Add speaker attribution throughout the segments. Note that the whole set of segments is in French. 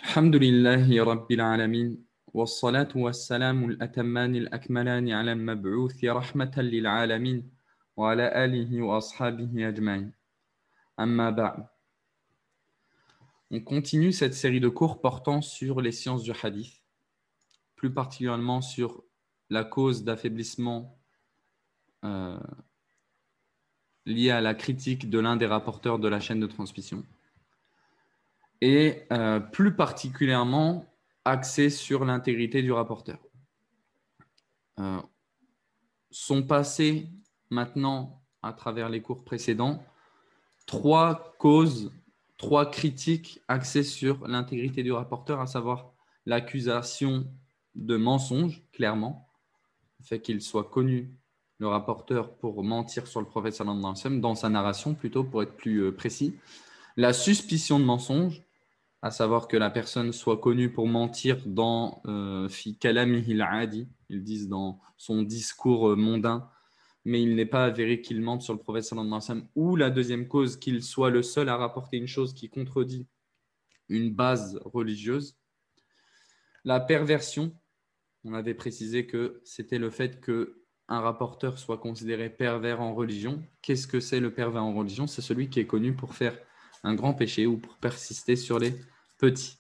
Speaker 1: الحمد لله رب العالمين والصلاة والسلام الأتمان الأكملان على المبعوث رحمة للعالمين وعلى آله وأصحابه أجمعين. أما بعد. On continue cette série de cours portant sur les sciences du hadith, plus particulièrement sur la cause d'affaiblissement liée à la critique de l'un des rapporteurs de la chaîne de transmission. Et plus particulièrement axé sur l'intégrité du rapporteur. Sont passés maintenant, à travers les cours précédents, trois causes, trois critiques axées sur l'intégrité du rapporteur, à savoir l'accusation de mensonge, clairement, le fait qu'il soit connu, le rapporteur, pour mentir sur le prophète sallallahu alayhi wa sallam, dans sa narration plutôt, pour être plus précis, la suspicion de mensonge, à savoir que la personne soit connue pour mentir dans fi kalamihil adi, ils disent dans son discours mondain, mais il n'est pas avéré qu'il mente sur le prophète sallallahu alayhi wa sallam, ou la deuxième cause, qu'il soit le seul à rapporter une chose qui contredit une base religieuse. La perversion, on avait précisé que c'était le fait qu'un rapporteur soit considéré pervers en religion. Qu'est-ce que c'est le pervers en religion? C'est celui qui est connu pour faire un grand péché ou pour persister sur les petits.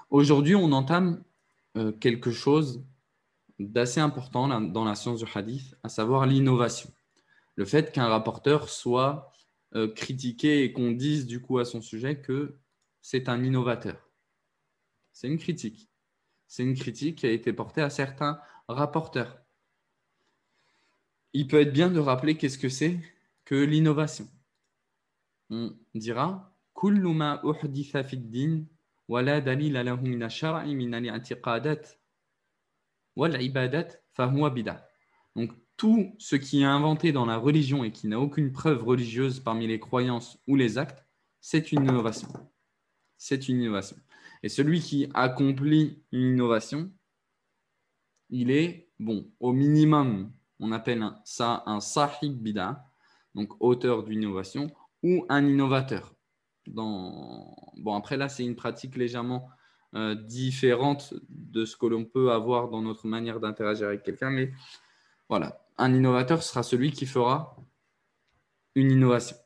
Speaker 1: Aujourd'hui, on entame quelque chose d'assez important dans la science du hadith, à savoir l'innovation. Le fait qu'un rapporteur soit critiqué et qu'on dise du coup à son sujet que c'est un innovateur. C'est une critique. C'est une critique qui a été portée à certains rapporteurs. Il peut être bien de rappeler qu'est-ce que c'est que l'innovation. On dira kullu ma uhditha fi ad-din wa la dalila lahu min ash-shar'i min al-i'tiqadat wal ibadat fa huwa bid'ah. Donc tout ce qui est inventé dans la religion et qui n'a aucune preuve religieuse parmi les croyances ou les actes, c'est une innovation. C'est une innovation. Et celui qui accomplit une innovation, il est, bon, au minimum, on appelle ça un sahib bid'ah, donc auteur d'une innovation, ou un innovateur. Bon, après là, c'est une pratique légèrement différente de ce que l'on peut avoir dans notre manière d'interagir avec quelqu'un, mais voilà, un innovateur sera celui qui fera une innovation,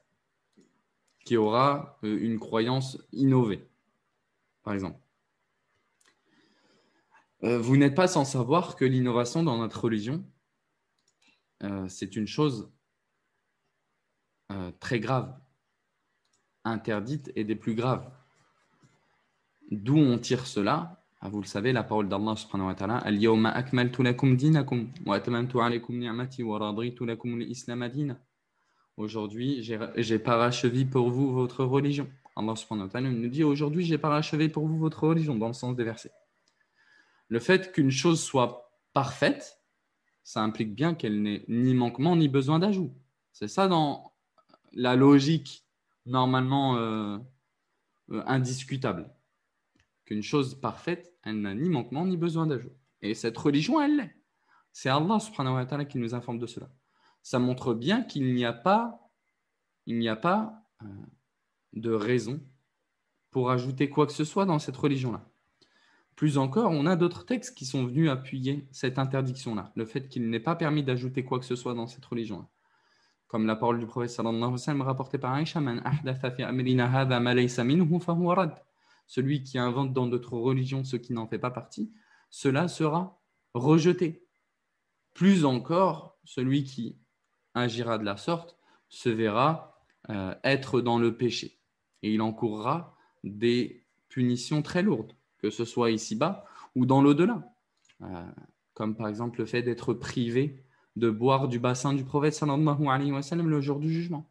Speaker 1: qui aura une croyance innovée, par exemple. Vous n'êtes pas sans savoir que l'innovation dans notre religion, c'est une chose très grave, interdite et des plus graves. D'où on tire cela? Vous le savez, la parole d'Allah subhanahu wa ta'ala, Al-yawma akmaltu lakum dinakum wa atmamtu alaykum ni'mati wa raditu lakum al-islam dina. Aujourd'hui, j'ai parachevé pour vous votre religion. Allah subhanahu wa ta'ala nous dit aujourd'hui, j'ai parachevé pour vous votre religion, dans le sens des versets. Le fait qu'une chose soit parfaite, ça implique bien qu'elle n'ait ni manquement ni besoin d'ajout. C'est ça dans la logique normalement indiscutable. Qu'une chose parfaite, elle n'a ni manquement ni besoin d'ajout. Et cette religion, elle l'est. C'est Allah subhanahu wa ta'ala qui nous informe de cela. Ça montre bien qu'il n'y a pas de raison pour ajouter quoi que ce soit dans cette religion-là. Plus encore, on a d'autres textes qui sont venus appuyer cette interdiction-là, le fait qu'il n'est pas permis d'ajouter quoi que ce soit dans cette religion-là. Comme la parole du prophète sallallahu alayhi wa sallam rapportée par Aïcha, Man ahdatha fi amrina hadha ma laysa minhu fa huwa rad. Celui qui invente dans d'autres religions ce qui n'en fait pas partie, cela sera rejeté. Plus encore, celui qui agira de la sorte se verra être dans le péché et il encourra des punitions très lourdes, que ce soit ici-bas ou dans l'au-delà, comme par exemple le fait d'être privé de boire du bassin du prophète sallallahu alayhi wa sallam le jour du jugement.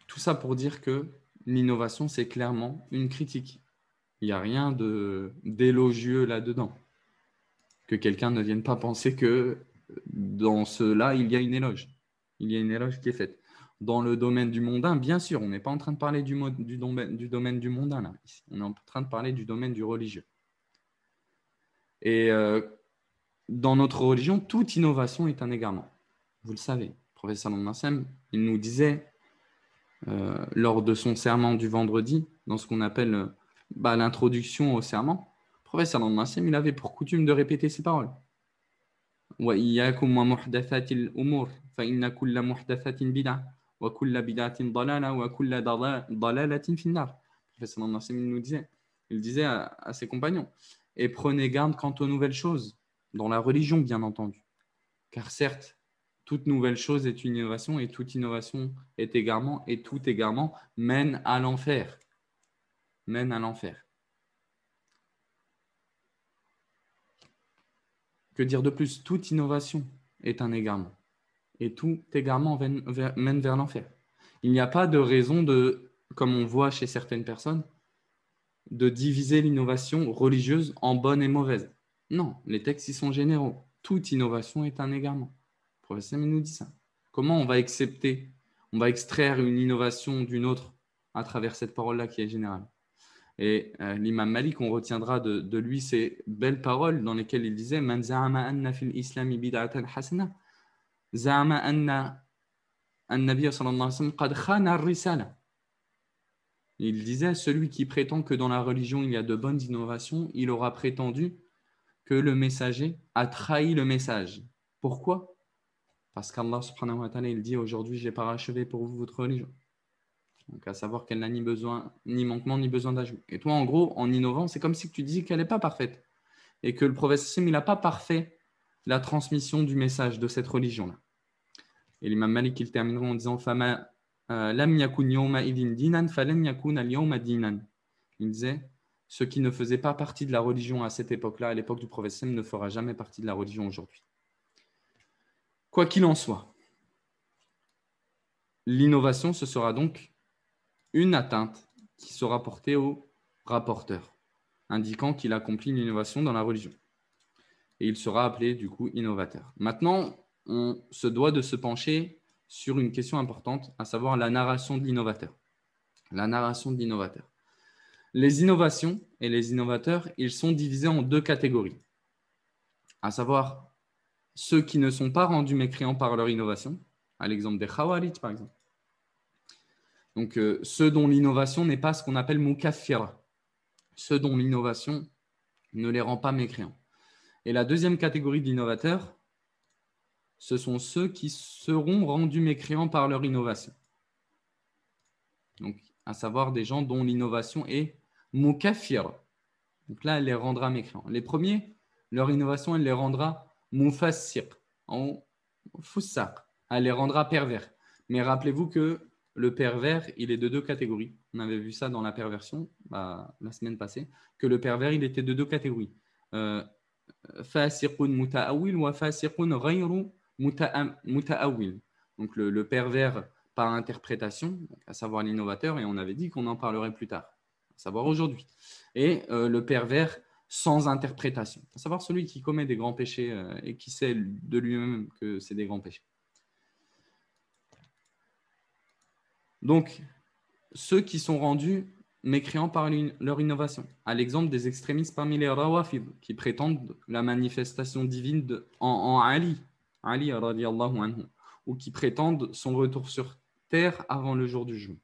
Speaker 1: Tout ça pour dire que l'innovation, c'est clairement une critique. Il n'y a rien d'élogieux là-dedans. Que quelqu'un ne vienne pas penser que dans cela, il y a une éloge. Il y a une éloge qui est faite. Dans le domaine du mondain, bien sûr, on n'est pas en train de parler du domaine du mondain, là. Ici. On est en train de parler du domaine du religieux. Et dans notre religion, toute innovation est un égarement. Vous le savez. Le prophète sallallahu alayhi wa sallam, il nous disait lors de son serment du vendredi, dans ce qu'on appelle l'introduction au serment, le prophète sallallahu alayhi wa sallam, il avait pour coutume de répéter ces paroles. وَإِيَّاكُمْ وَمُحْدَثَاتِ الْأُمُورِ فَإِنَّ كُلَّ مُحْدَثَةٍ بِدْعَةٍ وَكُلَّ بِدْعَةٍ ضَلَالَةٍ وَكُلَّ ضَلَالَةٍ فِي النَّارِ. Le prophète sallallahu alayhi wa sallam il disait à ses compagnons, et prenez garde quant aux nouvelles choses, dans la religion bien entendu. Car certes, toute nouvelle chose est une innovation et toute innovation est égarement et tout égarement mène à l'enfer. Mène à l'enfer. Que dire de plus? Toute innovation est un égarement et tout égarement mène vers l'enfer. Il n'y a pas de raison de, comme on voit chez certaines personnes, de diviser l'innovation religieuse en bonne et mauvaise. Non, les textes y sont généraux. Toute innovation est un égarement. Le professeur nous dit ça. Comment on va accepter, on va extraire une innovation d'une autre à travers cette parole-là qui est générale? Et l'imam Malik, on retiendra de lui ces belles paroles dans lesquelles il disait Man za'ama anna fil islami bid'atan hasana za'ama anna an-nabiy sallallahu alayhi wa sallam qad khana ar-risala. Il disait celui qui prétend que dans la religion il y a de bonnes innovations, il aura prétendu que le messager a trahi le message. Pourquoi? Parce qu'Allah subhanahu wa ta'ala il dit aujourd'hui j'ai parachevé pour vous votre religion. Donc, à savoir qu'elle n'a ni besoin, ni manquement, ni besoin d'ajout. Et toi, en gros, en innovant, c'est comme si tu disais qu'elle n'est pas parfaite. Et que le prophète il n'a pas parfait la transmission du message de cette religion-là. Et l'imam Malik, il terminera en disant Fama lam yakun yawma idin dinan, falam yakun al-yawma dinan. Il disait ce qui ne faisait pas partie de la religion à cette époque-là, à l'époque du prophète, ne fera jamais partie de la religion aujourd'hui. Quoi qu'il en soit, l'innovation, ce sera donc une atteinte qui sera portée au rapporteur, indiquant qu'il accomplit une innovation dans la religion. Et il sera appelé du coup innovateur. Maintenant, on se doit de se pencher sur une question importante, à savoir la narration de l'innovateur. La narration de l'innovateur. Les innovations et les innovateurs, ils sont divisés en deux catégories, à savoir ceux qui ne sont pas rendus mécréants par leur innovation, à l'exemple des Khawarij par exemple. Donc, ceux dont l'innovation n'est pas ce qu'on appelle mukaffir, ceux dont l'innovation ne les rend pas mécréants. Et la deuxième catégorie d'innovateurs, ce sont ceux qui seront rendus mécréants par leur innovation. Donc, à savoir des gens dont l'innovation est mukaffir. Donc là, elle les rendra mécréants. Les premiers, leur innovation, elle les rendra mufassir, en foussaq, elle les rendra pervers. Mais rappelez-vous que le pervers, il est de deux catégories. On avait vu ça dans la perversion la semaine passée, que le pervers, il était de deux catégories. Fasiqun muta'awil wa fasiqun ghayru muta'awil. Donc le pervers par interprétation, à savoir l'innovateur, et on avait dit qu'on en parlerait plus tard, à savoir aujourd'hui. Et le pervers sans interprétation, à savoir celui qui commet des grands péchés et qui sait de lui-même que c'est des grands péchés. Donc, ceux qui sont rendus mécréants par leur innovation, à l'exemple des extrémistes parmi les Rawafid, qui prétendent la manifestation divine en Ali radiallahu anhu, ou qui prétendent son retour sur terre avant le jour du jugement.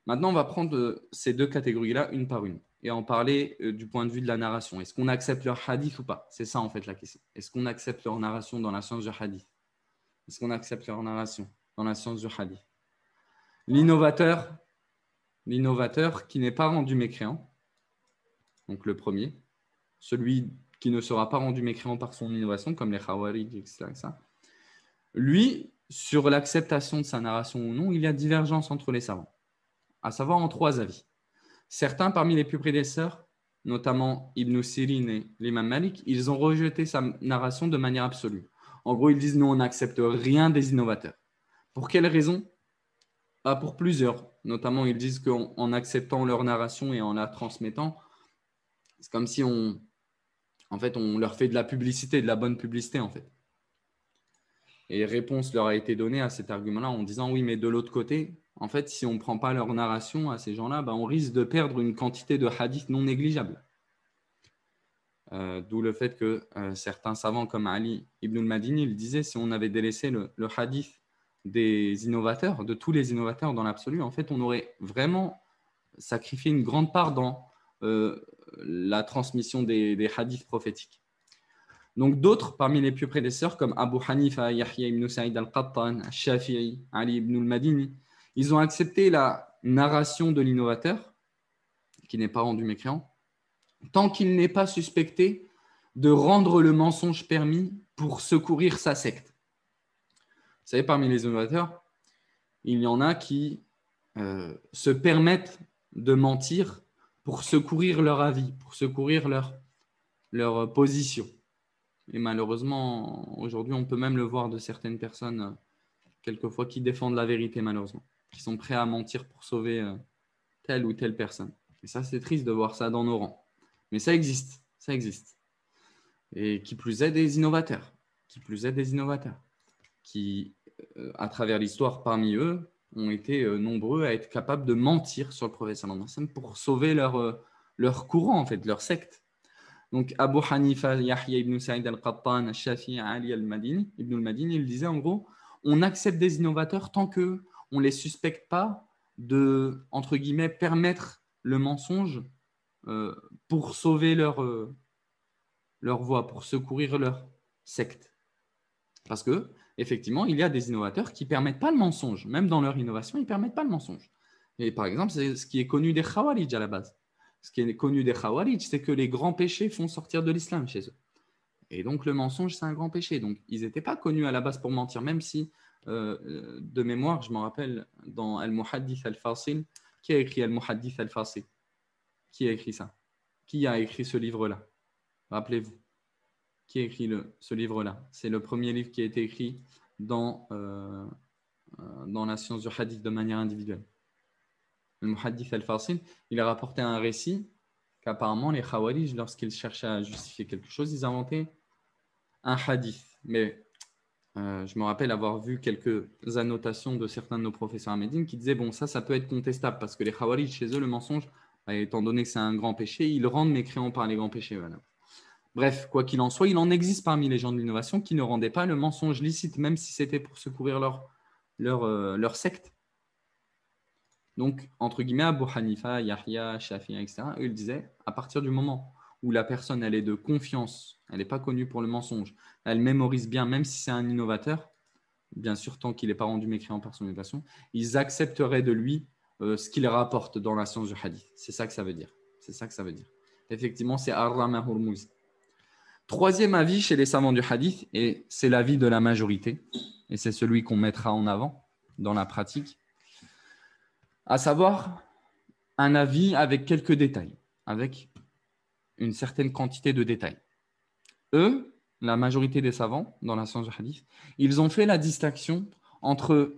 Speaker 1: Maintenant, on va prendre ces deux catégories-là une par une et en parler du point de vue de la narration. Est-ce qu'on accepte leur hadith ou pas? C'est ça en fait la question. Est-ce qu'on accepte leur narration dans la science du hadith? Est-ce qu'on accepte leur narration dans la science du hadith? L'innovateur qui n'est pas rendu mécréant, donc le premier, celui qui ne sera pas rendu mécréant par son innovation, comme les Khawarij, etc. Lui, sur l'acceptation de sa narration ou non, il y a divergence entre les savants, à savoir en trois avis. Certains parmi les plus prédécesseurs, notamment Ibn Sirin et l'imam Malik, ils ont rejeté sa narration de manière absolue. En gros, ils disent « nous, on n'accepte rien des innovateurs ». Pour quelle raison? Pour plusieurs. Notamment, ils disent qu'en acceptant leur narration et en la transmettant, c'est comme si on leur fait de la publicité, de la bonne publicité en fait. Et réponse leur a été donnée à cet argument-là en disant « oui, mais de l'autre côté, en fait, si on ne prend pas leur narration à ces gens-là, on risque de perdre une quantité de hadiths non négligeable. » D'où le fait que certains savants comme Ali ibn al-Madini, il disait si on avait délaissé le hadith des innovateurs, de tous les innovateurs dans l'absolu, en fait, on aurait vraiment sacrifié une grande part dans la transmission des hadiths prophétiques. Donc d'autres parmi les plus prédécesseurs comme Abu Hanifa, Yahya ibn Sa'id al-Qattan, Shafi'i, Ali ibn al-Madini, ils ont accepté la narration de l'innovateur qui n'est pas rendu mécréant tant qu'il n'est pas suspecté de rendre le mensonge permis pour secourir sa secte. Vous savez, parmi les innovateurs, il y en a qui se permettent de mentir pour secourir leur avis, pour secourir leur position. Et malheureusement, aujourd'hui, on peut même le voir de certaines personnes, quelquefois, qui défendent la vérité, malheureusement, qui sont prêts à mentir pour sauver telle ou telle personne. Et ça, c'est triste de voir ça dans nos rangs. Mais ça existe, ça existe. Et qui plus est des innovateurs, qui, à travers l'histoire, parmi eux, ont été nombreux à être capables de mentir sur le prophète sallallahu alayhi wa sallam pour sauver leur courant, en fait, leur secte. Donc, Abu Hanifa, Yahya ibn Sa'id al-Qattan, Shafi'i, Ali ibn al-Madini, il disait en gros, on accepte des innovateurs tant qu'on ne les suspecte pas de, entre guillemets, permettre le mensonge pour sauver leur voie, pour secourir leur secte. Parce que, effectivement, il y a des innovateurs qui ne permettent pas le mensonge. Même dans leur innovation, ils ne permettent pas le mensonge. Et par exemple, c'est ce qui est connu des Khawarij à la base. Ce qui est connu des Khawarij, c'est que les grands péchés font sortir de l'islam chez eux. Et donc, le mensonge, c'est un grand péché. Donc, ils n'étaient pas connus à la base pour mentir, même si, de mémoire, je me rappelle, dans Al-Muhaddith Al-Fasil, qui a écrit Al-Muhaddith Al-Fasil? Qui a écrit ça? Qui a écrit ce livre-là? Rappelez-vous. Qui a écrit ce livre-là? C'est le premier livre qui a été écrit dans la science du hadith de manière individuelle. Le Muhaddith al-Fasil, il a rapporté un récit qu'apparemment les Khawarij, lorsqu'ils cherchaient à justifier quelque chose, ils inventaient un hadith. Mais je me rappelle avoir vu quelques annotations de certains de nos professeurs à Médine qui disaient bon, ça peut être contestable parce que les Khawarij, chez eux, le mensonge, étant donné que c'est un grand péché, ils rendent mécréants par les grands péchés. Voilà. Bref, quoi qu'il en soit, il en existe parmi les gens de l'innovation qui ne rendaient pas le mensonge licite, même si c'était pour secourir leur secte. Donc, entre guillemets, Abu Hanifa, Yahya, Shafi'i, etc., eux, ils disaient, à partir du moment où la personne, elle est de confiance, elle n'est pas connue pour le mensonge, elle mémorise bien, même si c'est un innovateur, bien sûr, tant qu'il n'est pas rendu mécréant par son innovation, ils accepteraient de lui ce qu'il rapporte dans la science du hadith. C'est ça que ça veut dire. C'est ça que ça veut dire. Effectivement, c'est Ar-Rama Hurmuz. Troisième avis chez les savants du hadith, et c'est l'avis de la majorité, et c'est celui qu'on mettra en avant dans la pratique, à savoir un avis avec quelques détails, avec une certaine quantité de détails. Eux, la majorité des savants dans la science du hadith, ils ont fait la distinction entre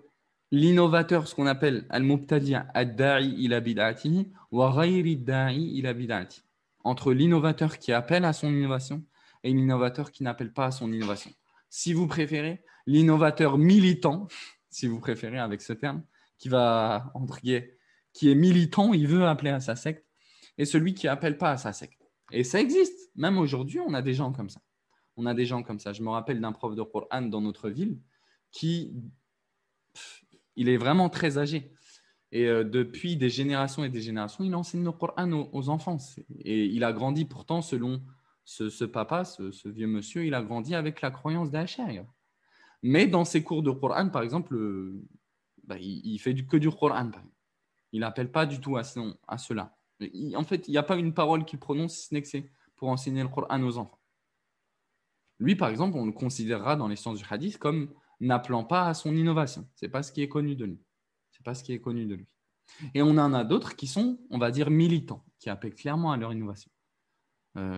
Speaker 1: l'innovateur, ce qu'on appelle al-mubtadi' ad-da'i ila bid'atihi wa ghayri ad-da'i ila bid'atihi, entre l'innovateur qui appelle à son innovation et l'innovateur qui n'appelle pas à son innovation. Si vous préférez, l'innovateur militant, si vous préférez avec ce terme, qui va, entre guillemets, qui est militant, il veut appeler à sa secte, et celui qui n'appelle pas à sa secte. Et ça existe. Même aujourd'hui, on a des gens comme ça. On a des gens comme ça. Je me rappelle d'un prof de Coran dans notre ville qui, il est vraiment très âgé. Et depuis des générations et des générations, il enseigne le Coran aux enfants. Et il a grandi pourtant, selon ce papa, ce vieux monsieur, il a grandi avec la croyance d'Ash'ari. Mais dans ses cours de Coran, par exemple, il fait que du Coran. Il n'appelle pas du tout à cela. En fait, il n'y a pas une parole qu'il prononce, si ce n'est que c'est pour enseigner le Coran aux enfants. Lui, par exemple, on le considérera dans les sciences du hadith comme n'appelant pas à son innovation. Ce n'est pas ce qui est connu de lui. C'est pas ce qui est connu de lui. Et on en a d'autres qui sont, on va dire, militants, qui appellent clairement à leur innovation.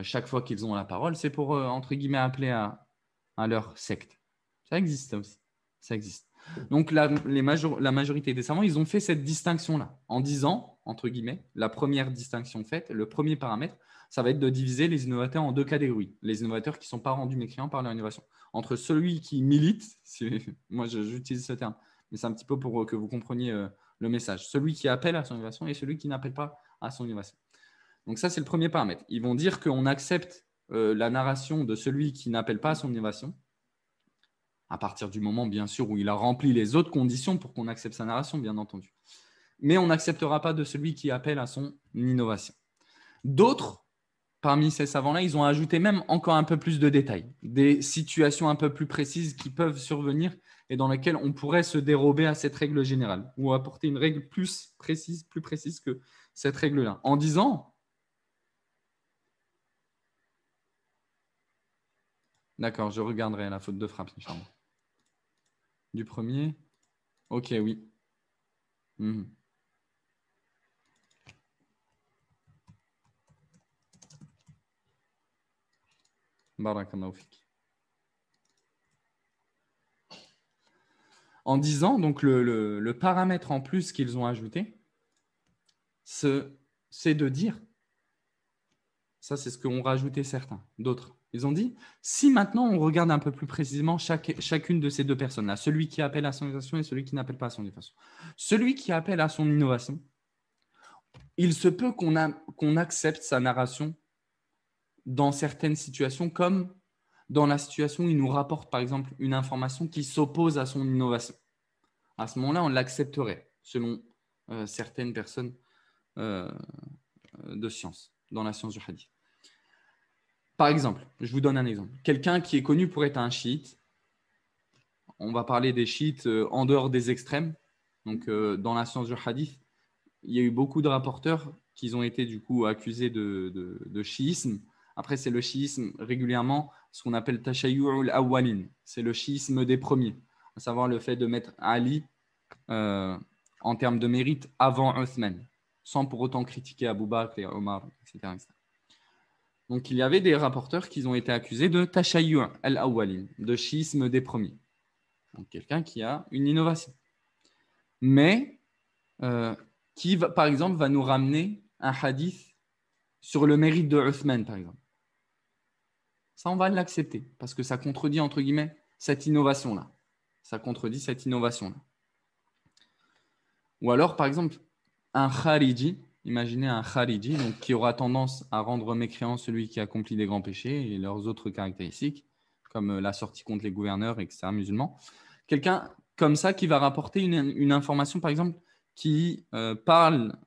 Speaker 1: Chaque fois qu'ils ont la parole, c'est pour, entre guillemets, appeler à leur secte. Ça existe, ça aussi. Ça existe. Donc, la majorité des savants, ils ont fait cette distinction-là, en disant, entre guillemets, la première distinction faite, le premier paramètre, ça va être de diviser les innovateurs en deux catégories. Les innovateurs qui ne sont pas rendus mécréants par leur innovation. Entre celui qui milite, moi j'utilise ce terme, mais c'est un petit peu pour que vous compreniez le message. Celui qui appelle à son innovation et celui qui n'appelle pas à son innovation. Donc ça, c'est le premier paramètre. Ils vont dire qu'on accepte la narration de celui qui n'appelle pas à son innovation À partir du moment, bien sûr, où il a rempli les autres conditions pour qu'on accepte sa narration, bien entendu. Mais on n'acceptera pas de celui qui appelle à son innovation. D'autres, parmi ces savants-là, ils ont ajouté même encore un peu plus de détails, des situations un peu plus précises qui peuvent survenir et dans lesquelles on pourrait se dérober à cette règle générale ou apporter une règle plus précise que cette règle-là. En disant, d'accord, je regarderai la faute de frappe, Inch'Allah. Du premier, ok, oui. Mhm. Barakallahu fik. En disant, donc le paramètre en plus qu'ils ont ajouté, c'est de dire, ça c'est ce qu'ont rajouté certains, d'autres. Ils ont dit, si maintenant on regarde un peu plus précisément chacune de ces deux personnes-là, celui qui appelle à son innovation et celui qui n'appelle pas à son innovation. Celui qui appelle à son innovation, il se peut qu'on accepte sa narration dans certaines situations, comme dans la situation où il nous rapporte par exemple une information qui s'oppose à son innovation. À ce moment-là, on l'accepterait selon certaines personnes euh, de science, dans la science du hadith. Par exemple, je vous donne un exemple. Quelqu'un qui est connu pour être un chiite, on va parler des chiites en dehors des extrêmes. Donc, dans la science du hadith, il y a eu beaucoup de rapporteurs qui ont été du coup accusés de chiisme. Après, c'est le chiisme régulièrement, ce qu'on appelle tashayyu'ul awwalin. C'est le chiisme des premiers, à savoir le fait de mettre Ali en termes de mérite avant Uthman, sans pour autant critiquer Abu Bakr et Omar, etc., etc. Donc, il y avait des rapporteurs qui ont été accusés de tashayyu' al-awwalin, de schisme des premiers. Donc, quelqu'un qui a une innovation. Mais qui, par exemple, va nous ramener un hadith sur le mérite de Uthman, par exemple. Ça, on va l'accepter, parce que ça contredit, entre guillemets, cette innovation-là. Ça contredit cette innovation-là. Ou alors, par exemple, un khariji, imaginez un khariji donc, qui aura tendance à rendre mécréant celui qui accomplit des grands péchés et leurs autres caractéristiques, comme la sortie contre les gouverneurs, etc., musulmans. Quelqu'un comme ça qui va rapporter une information, par exemple, qui parle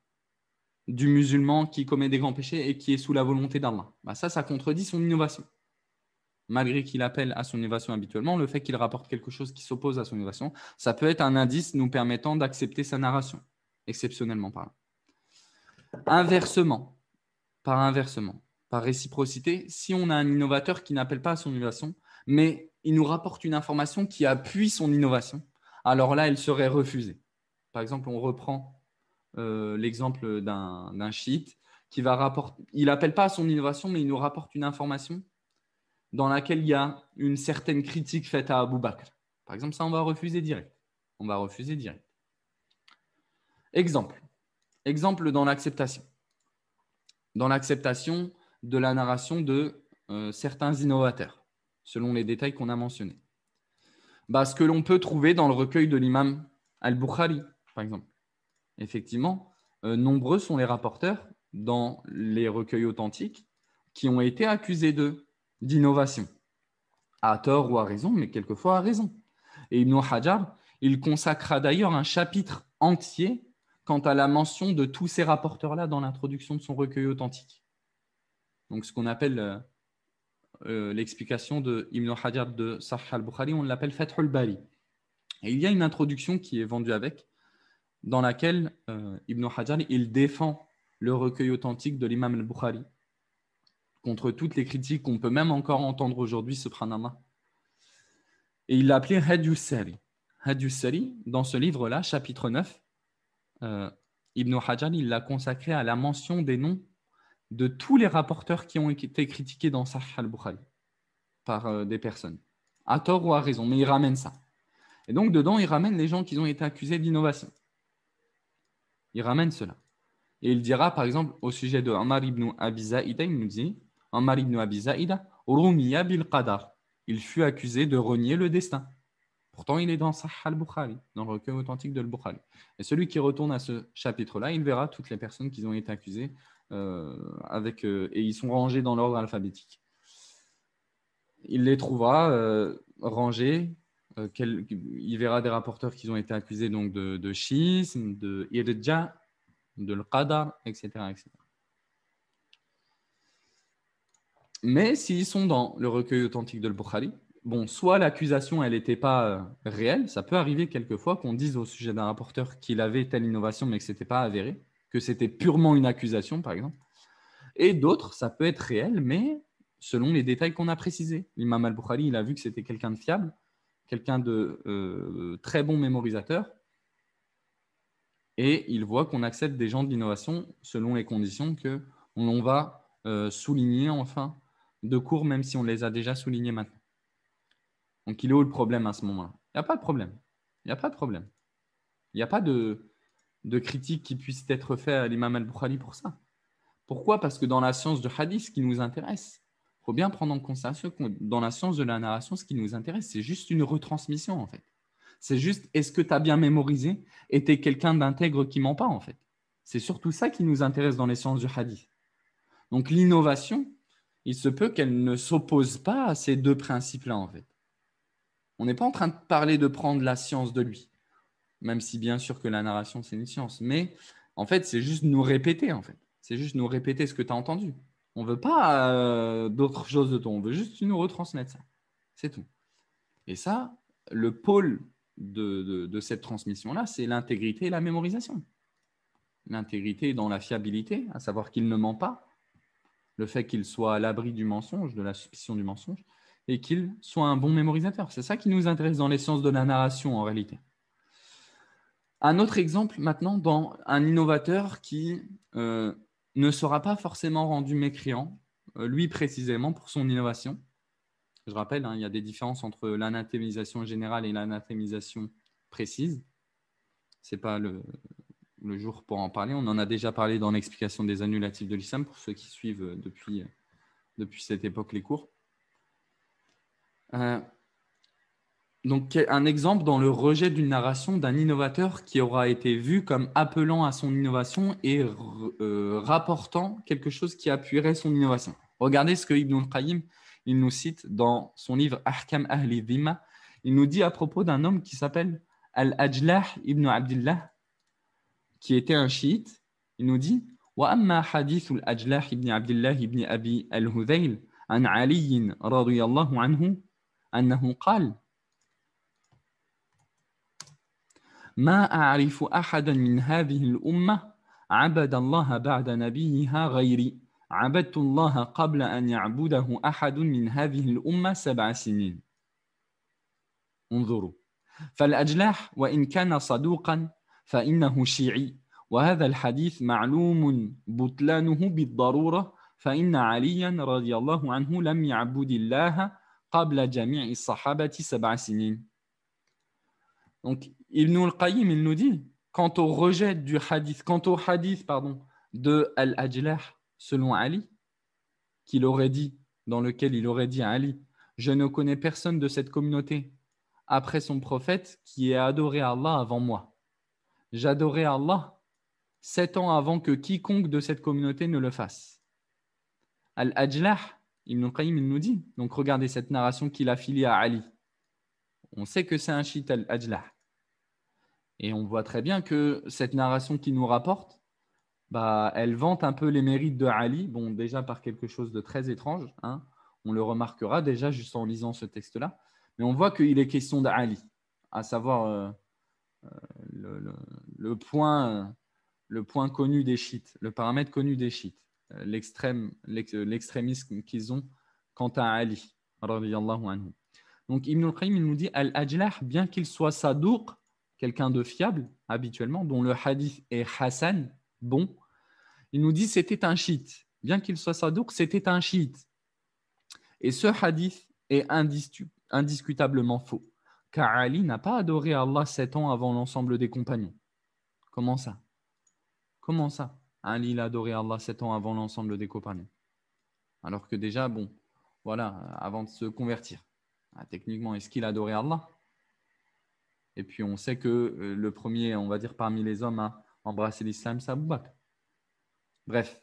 Speaker 1: du musulman qui commet des grands péchés et qui est sous la volonté d'Allah. Bah ça contredit son innovation. Malgré qu'il appelle à son innovation habituellement, le fait qu'il rapporte quelque chose qui s'oppose à son innovation, ça peut être un indice nous permettant d'accepter sa narration, exceptionnellement parlant. Inversement, par réciprocité, si on a un innovateur qui n'appelle pas à son innovation, mais il nous rapporte une information qui appuie son innovation, alors là, elle serait refusée. Par exemple, on reprend l'exemple d'un chiite qui va rapporter, il n'appelle pas à son innovation, mais il nous rapporte une information dans laquelle il y a une certaine critique faite à Abu Bakr. Par exemple, ça, on va refuser direct. On va refuser direct. Exemple dans l'acceptation. Dans l'acceptation de la narration de certains innovateurs, selon les détails qu'on a mentionnés. Bah, ce que l'on peut trouver dans le recueil de l'imam Al-Bukhari, par exemple. Effectivement, nombreux sont les rapporteurs dans les recueils authentiques qui ont été accusés d'innovation, à tort ou à raison, mais quelquefois à raison. Et Ibn Hajar, il consacra d'ailleurs un chapitre entier quant à la mention de tous ces rapporteurs-là dans l'introduction de son recueil authentique. Donc, ce qu'on appelle l'explication de Ibn Hajar de Sahih al-Bukhari, on l'appelle Fathul Bari. Et il y a une introduction qui est vendue avec, dans laquelle Ibn Hajar il défend le recueil authentique de l'imam al-Bukhari contre toutes les critiques qu'on peut même encore entendre aujourd'hui, subhanallah. Et il l'a appelé Hadiyus Sari. Hadiyus Sari, dans ce livre-là, chapitre 9, Ibn Hajar il l'a consacré à la mention des noms de tous les rapporteurs qui ont été critiqués dans Sahih al-Bukhari par des personnes, à tort ou à raison, mais il ramène ça. Et donc, dedans, il ramène les gens qui ont été accusés d'innovation. Il ramène cela. Et il dira, par exemple, au sujet de Omar ibn Abi Zaïda, il nous dit Omar ibn Abi Zaïda, Rumiya bil Qadar. Il fut accusé de renier le destin. Pourtant, il est dans Sahih al-Bukhari, dans le recueil authentique de al-Bukhari. Et celui qui retourne à ce chapitre-là, il verra toutes les personnes qui ont été accusées et ils sont rangés dans l'ordre alphabétique. Il les trouvera rangés il verra des rapporteurs qui ont été accusés donc de chiisme, de irja, de l'qadar, etc., etc. Mais s'ils sont dans le recueil authentique de Bukhari, bon, soit l'accusation, elle n'était pas réelle, ça peut arriver quelquefois qu'on dise au sujet d'un rapporteur qu'il avait telle innovation, mais que ce n'était pas avéré, que c'était purement une accusation, par exemple. Et d'autres, ça peut être réel, mais selon les détails qu'on a précisés. L'imam al-Bukhari, il a vu que c'était quelqu'un de fiable, quelqu'un de très bon mémorisateur, et il voit qu'on accepte des gens de l'innovation selon les conditions que l'on va souligner en fin de cours, même si on les a déjà soulignés maintenant. Donc, il est où le problème à ce moment-là? Il n'y a pas de problème. Il n'y a pas de problème. Il n'y a pas de critique qui puisse être faite à l'imam al-Bukhari pour ça. Pourquoi? Parce que dans la science du hadith, ce qui nous intéresse, il faut bien prendre en considération que dans la science de la narration, ce qui nous intéresse, c'est juste une retransmission, en fait. C'est juste, est-ce que tu as bien mémorisé et tu es quelqu'un d'intègre qui ment pas, en fait. C'est surtout ça qui nous intéresse dans les sciences du hadith. Donc, l'innovation, il se peut qu'elle ne s'oppose pas à ces deux principes-là, en fait. On n'est pas en train de parler de prendre la science de lui, même si bien sûr que la narration, c'est une science. Mais en fait, c'est juste nous répéter, en fait. C'est juste nous répéter ce que tu as entendu. On ne veut pas d'autre chose de toi. On veut juste nous retransmettre ça. C'est tout. Et ça, le pôle de cette transmission-là, c'est l'intégrité et la mémorisation. L'intégrité dans la fiabilité, à savoir qu'il ne ment pas, le fait qu'il soit à l'abri du mensonge, de la suspicion du mensonge, et qu'il soit un bon mémorisateur. C'est ça qui nous intéresse dans les sciences de la narration en réalité. Un autre exemple maintenant dans un innovateur qui ne sera pas forcément rendu mécréant, lui précisément pour son innovation. Je rappelle, il y a des différences entre l'anathémisation générale et l'anathémisation précise. Ce n'est pas le jour pour en parler. On en a déjà parlé dans l'explication des annulatifs de l'islam pour ceux qui suivent depuis cette époque les cours. Donc, un exemple dans le rejet d'une narration d'un innovateur qui aura été vu comme appelant à son innovation et rapportant quelque chose qui appuierait son innovation. Regardez ce que Ibn al-Qayyim il nous cite dans son livre Ahkam Ahli Dhimma. Il nous dit à propos d'un homme qui s'appelle Al-Ajlah ibn Abdillah, qui était un chiite. Il nous dit Wa amma hadith al-Ajlah ibn Abdillah ibn Abi al-Hudayl an Ali radiyallahu anhu annahu qala ما أعرف أحدا من هذه الأمة عبد الله بعد نبيها غيري عبدت الله قبل أن يعبده أحد من هذه الأمة 7 سنين. انظروا، فالأجلاح وإن كان صدوقا فإنه شيعي، وهذا الحديث معلوم بطلانه بالضرورة، فإن عليا رضي الله عنه لم يعبد الله قبل جميع الصحابة 7 سنين. Donc, Ibn al-Qayyim, il nous dit, quant au rejet du hadith, quant au hadith de Al-Ajlah selon Ali, qu'il aurait dit, dans lequel il aurait dit à Ali, je ne connais personne de cette communauté après son prophète qui ait adoré Allah avant moi. J'adorais Allah 7 ans avant que quiconque de cette communauté ne le fasse. Al-Ajlah, Ibn al-Qayyim, il nous dit, donc regardez cette narration qu'il affilie à Ali. On sait que c'est un chiite Al-Ajlah. Et on voit très bien que cette narration qu'il nous rapporte, elle vante un peu les mérites de Ali, bon, déjà par quelque chose de très étrange, on le remarquera déjà juste en lisant ce texte-là, mais on voit qu'il est question d'Ali, à savoir le point connu des chiites, le paramètre connu des chiites, l'extrémisme qu'ils ont quant à Ali, radiyallahu anhu. Donc Ibn al-Qayyim il nous dit Al-Ajlah, bien qu'il soit sadouk, quelqu'un de fiable habituellement, dont le hadith est Hassan, bon, il nous dit c'était un chiite. Bien qu'il soit sadouk, c'était un chiite. Et ce hadith est indiscutablement faux, car Ali n'a pas adoré Allah 7 ans avant l'ensemble des compagnons. Comment ça? Comment ça? Ali il a adoré Allah 7 ans avant l'ensemble des compagnons. Alors que déjà, bon, voilà, avant de se convertir. Techniquement, est-ce qu'il a adoré Allah? Et puis on sait que le premier, on va dire parmi les hommes à embrasser l'islam, c'est Abu Bakr. Bref.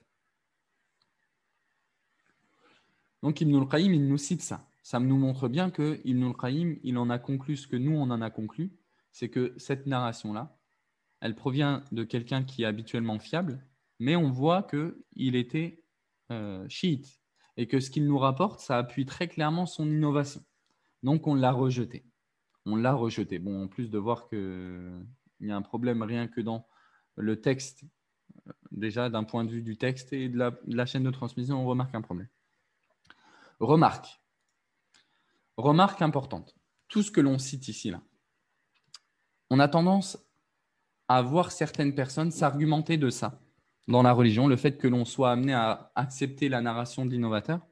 Speaker 1: Donc Ibn al-Qayyim, il nous cite ça. ça nous montre bien que Ibn al-Qayyim, il en a conclu ce que nous, on en a conclu, c'est que cette narration-là, elle provient de quelqu'un qui est habituellement fiable, mais on voit qu'il était chiite et que ce qu'il nous rapporte, ça appuie très clairement son innovation. Donc, on l'a rejeté. On l'a rejeté. Bon, en plus de voir qu'il y a un problème rien que dans le texte, déjà d'un point de vue du texte et de la chaîne de transmission, on remarque un problème. Remarque importante. Tout ce que l'on cite ici, là, on a tendance à voir certaines personnes s'argumenter de ça dans la religion, le fait que l'on soit amené à accepter la narration de l'innovateur.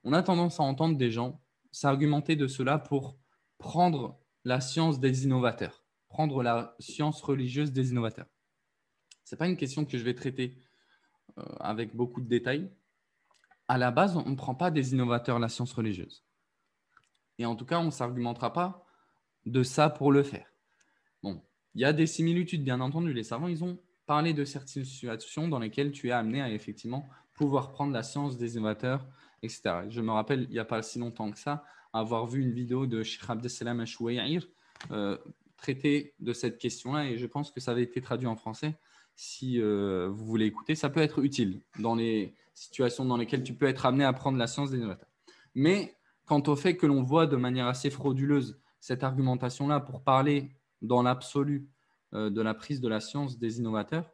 Speaker 1: On a tendance à entendre des gens s'argumenter de cela pour prendre la science des innovateurs, prendre la science religieuse des innovateurs. Ce n'est pas une question que je vais traiter avec beaucoup de détails. À la base, on ne prend pas des innovateurs la science religieuse. Et en tout cas, on ne s'argumentera pas de ça pour le faire. Bon, il y a des similitudes, bien entendu. Les savants, ils ont parlé de certaines situations dans lesquelles tu es amené à effectivement pouvoir prendre la science des innovateurs, etc. Je me rappelle, il n'y a pas si longtemps que ça, avoir vu une vidéo de Cheikh Abdesselam Achouaïr traiter de cette question-là, et je pense que ça avait été traduit en français. Si vous voulez écouter, ça peut être utile dans les situations dans lesquelles tu peux être amené à prendre la science des innovateurs. Mais quant au fait que l'on voit de manière assez frauduleuse cette argumentation-là pour parler dans l'absolu de la prise de la science des innovateurs,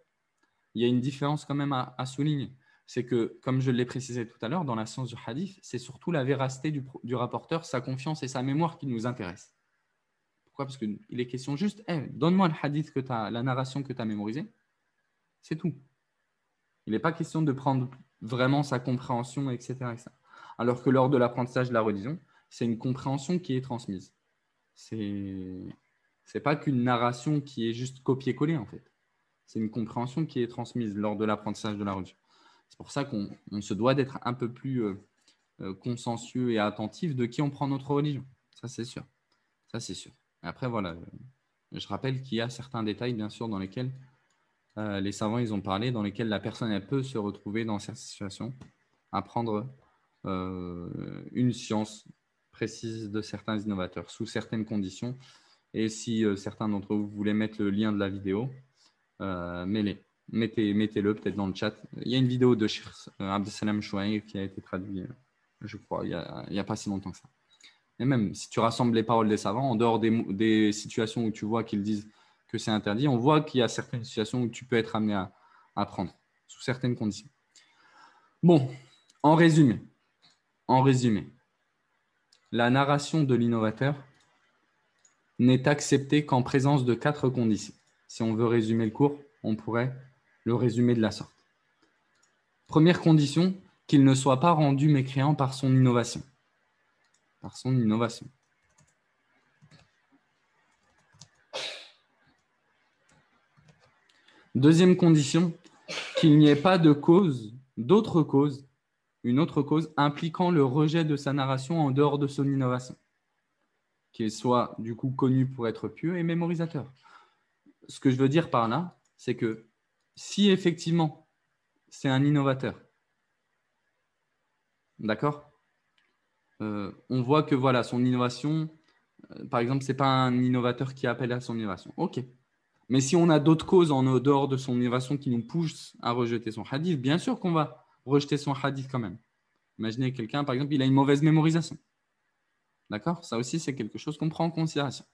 Speaker 1: il y a une différence quand même à souligner. C'est que, comme je l'ai précisé tout à l'heure, dans la science du hadith, c'est surtout la véracité du rapporteur, sa confiance et sa mémoire qui nous intéressent. Pourquoi ? Parce qu'il est question juste, donne-moi le hadith, la narration que tu as mémorisée, c'est tout. Il n'est pas question de prendre vraiment sa compréhension, etc., etc. Alors que lors de l'apprentissage de la religion, c'est une compréhension qui est transmise. C'est pas qu'une narration qui est juste copier-coller, en fait. C'est une compréhension qui est transmise lors de l'apprentissage de la religion. C'est pour ça qu'on se doit d'être un peu plus consciencieux et attentif de qui on prend notre religion. Ça, c'est sûr. Ça, c'est sûr. Après, voilà, je rappelle qu'il y a certains détails, bien sûr, dans lesquels les savants, ils ont parlé, dans lesquels la personne, elle peut se retrouver dans cette situation, à prendre une science précise de certains innovateurs, sous certaines conditions. Et si certains d'entre vous voulaient mettre le lien de la vidéo, mettez-le peut-être dans le chat. Il y a une vidéo de Cheikh Abdesselam Chouaïr qui a été traduite, je crois, il n'y a pas si longtemps que ça. Et même si tu rassembles les paroles des savants, en dehors des situations où tu vois qu'ils disent que c'est interdit, on voit qu'il y a certaines situations où tu peux être amené à apprendre, sous certaines conditions. Bon, en résumé, la narration de l'innovateur n'est acceptée qu'en présence de 4 conditions. Si on veut résumer le cours, on pourrait le résumer de la sorte. Première condition, qu'il ne soit pas rendu mécréant par son innovation. Par son innovation. Deuxième condition, qu'il n'y ait pas de cause, une autre cause impliquant le rejet de sa narration en dehors de son innovation. Qu'il soit du coup connu pour être pieux et mémorisateur. Ce que je veux dire par là, c'est que si effectivement c'est un innovateur, d'accord, on voit que voilà, son innovation, par exemple, ce n'est pas un innovateur qui appelle à son innovation. Ok. Mais si on a d'autres causes en dehors de son innovation qui nous poussent à rejeter son hadith, bien sûr qu'on va rejeter son hadith quand même. Imaginez quelqu'un, par exemple, il a une mauvaise mémorisation. D'accord ? Ça aussi, c'est quelque chose qu'on prend en considération.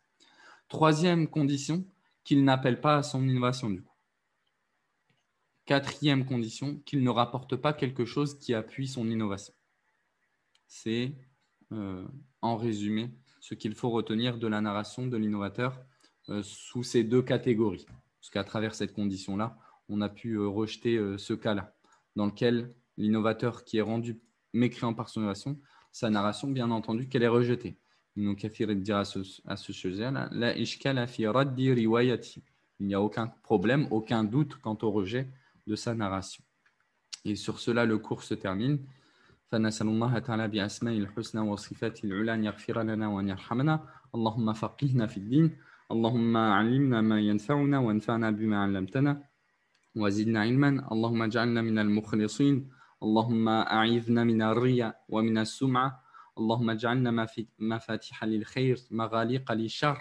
Speaker 1: Troisième condition, qu'il n'appelle pas à son innovation du coup. Quatrième condition, qu'il ne rapporte pas quelque chose qui appuie son innovation. C'est, en résumé, ce qu'il faut retenir de la narration de l'innovateur sous ces 2 catégories. Parce qu'à travers cette condition-là, on a pu rejeter ce cas-là, dans lequel l'innovateur qui est rendu mécréant par son innovation, sa narration, bien entendu, qu'elle est rejetée. Ibn Kathir dire à ce sujet-là, la ishkala fi raddi riwayati. Il n'y a aucun problème, aucun doute quant au rejet de sa narration. Et sur cela, le cours se termine. فنسأل الله تعالى بأسمائه الحسنى وصفاته العلى أن يغفر لنا وأن يرحمنا اللهم فقهنا في الدين اللهم علمنا ما ينفعنا وانفعنا بما علمتنا وزدنا علما اللهم اجعلنا من المخلصين اللهم أعذنا من الرياء ومن السمعة اللهم اجعلنا مفاتيح للخير مغاليق للشر.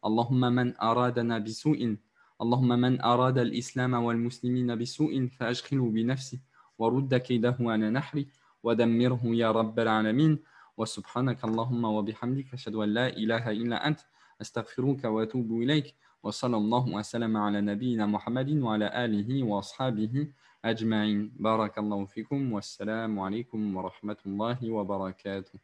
Speaker 1: اللهم من أرادنا بسوء اللهم من أراد الإسلام والمسلمين بسوء فأشغله بنفسه ورد كيده على نحره ودمره يا رب العالمين. وسبحانك اللهم وبحمدك أشهد أن لا إله إلا أنت أستغفرك وأتوب إليك. وصلى الله وسلم على نبينا محمد وعلى آله وأصحابه أجمعين. بارك الله فيكم والسلام عليكم ورحمة الله وبركاته.